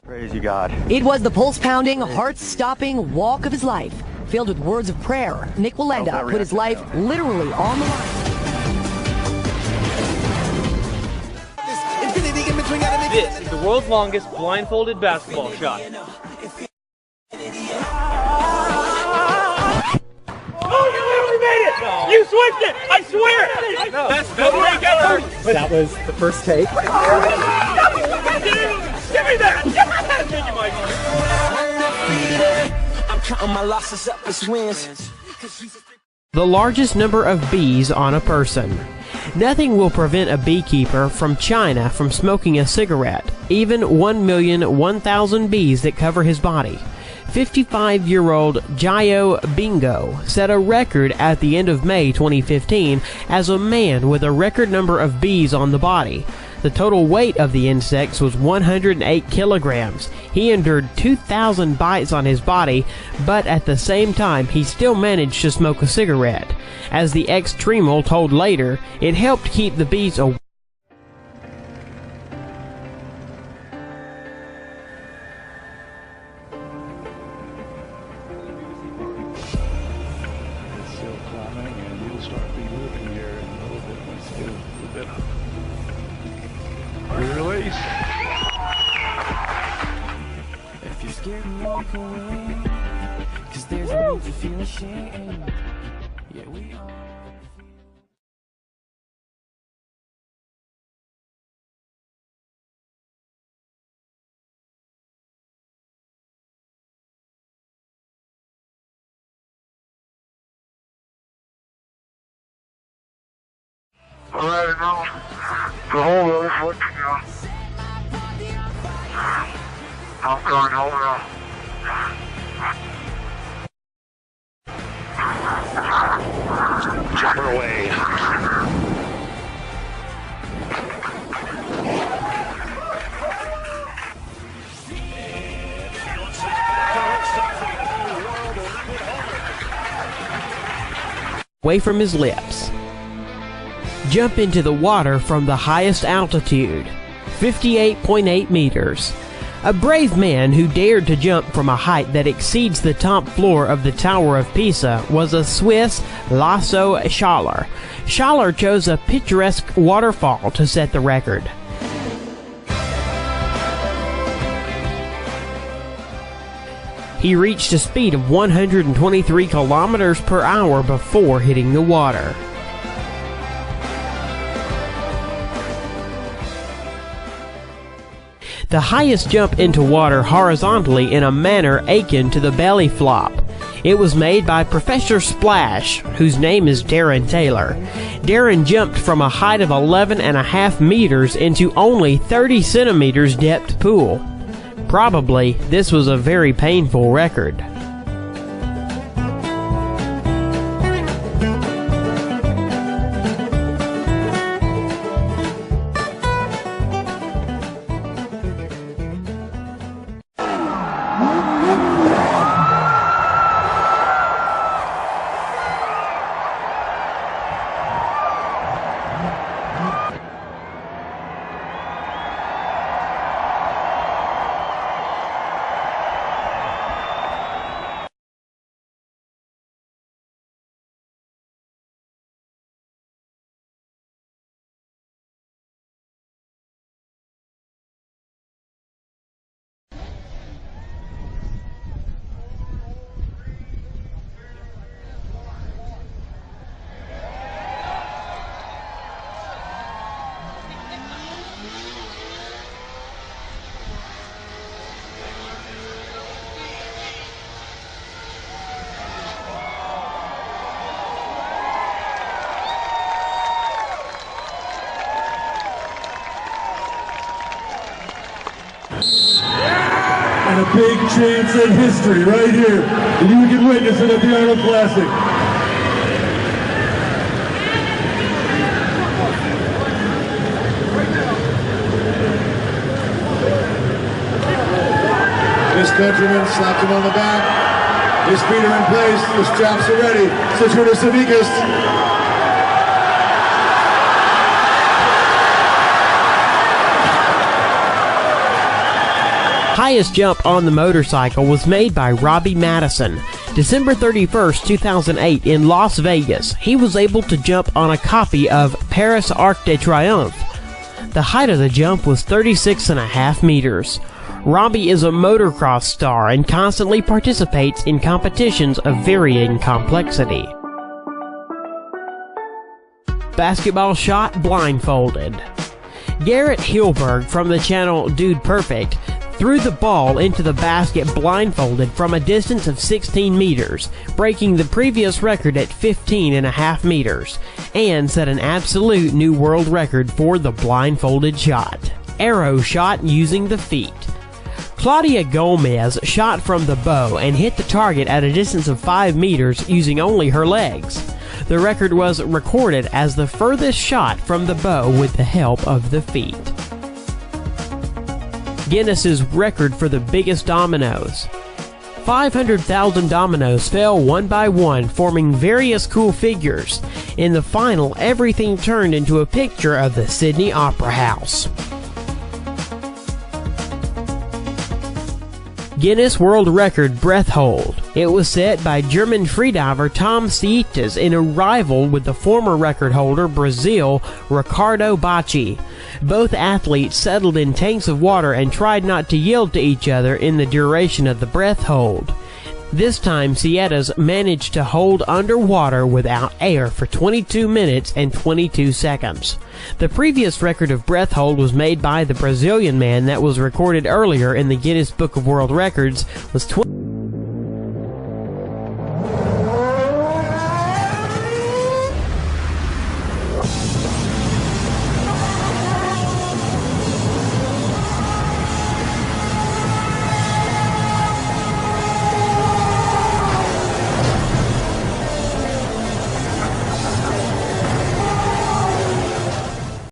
Praise you, God. It was the pulse-pounding, heart-stopping walk of his life. Filled with words of prayer, Nik Wallenda put his life literally on the line. This is the world's longest blindfolded basketball shot. Oh, you literally made it! No. You switched it! I swear! No. That's that was the first take. Give me that! Give me that! Thank you, Mike. I'm counting my losses up as wins. The largest number of bees on a person. Nothing will prevent a beekeeper from China from smoking a cigarette, even 1,001,000 bees that cover his body. 55-year-old Jiao Bingo set a record at the end of May 2015 as a man with a record number of bees on the body. The total weight of the insects was 108 kilograms. He endured 2,000 bites on his body, but at the same time he still managed to smoke a cigarette. As the ex-Tremel told later, it helped keep the bees away. Release. If you're scared, walk away. 'Cause there's no need to feel ashamed. Yeah, we all. Alright, now, the whole road is looking now. I'm going over. Jump her away. Away from his lips. Jump into the water from the highest altitude, 58.8 meters. A brave man who dared to jump from a height that exceeds the top floor of the Tower of Pisa was a Swiss Lasso Schaller. Schaller chose a picturesque waterfall to set the record. He reached a speed of 123 kilometers per hour before hitting the water. The highest jump into water horizontally in a manner akin to the belly flop. It was made by Professor Splash, whose name is Darren Taylor. Darren jumped from a height of 11.5 meters into only 30 centimeters depth pool. Probably, this was a very painful record. And a big chance at history right here that you can witness it at the Arnold Classic. This countryman slapped him on the back. His feet are in place. The straps are ready. Citrus Savicus. highest jump on the motorcycle was made by Robbie Madison. December 31st, 2008 in Las Vegas, he was able to jump on a copy of Paris Arc de Triomphe. The height of the jump was 36.5 meters. Robbie is a motocross star and constantly participates in competitions of varying complexity. Basketball shot blindfolded. Garrett Hilberg from the channel Dude Perfect threw the ball into the basket blindfolded from a distance of 16 meters, breaking the previous record at 15.5 meters, and set an absolute new world record for the blindfolded shot. Arrow shot using the feet. Claudia Gomez shot from the bow and hit the target at a distance of 5 meters using only her legs. The record was recorded as the furthest shot from the bow with the help of the feet. Guinness's record for the biggest dominoes. 500,000 dominoes fell one by one, forming various cool figures. In the final, everything turned into a picture of the Sydney Opera House. Guinness World Record breath hold. It was set by German freediver Tom Sietes in a rival with the former record holder, Brazil, Ricardo Bacci. Both athletes settled in tanks of water and tried not to yield to each other in the duration of the breath hold. This time, Sietes managed to hold underwater without air for 22 minutes and 22 seconds. The previous record of breath hold was made by the Brazilian man that was recorded earlier in the Guinness Book of World Records was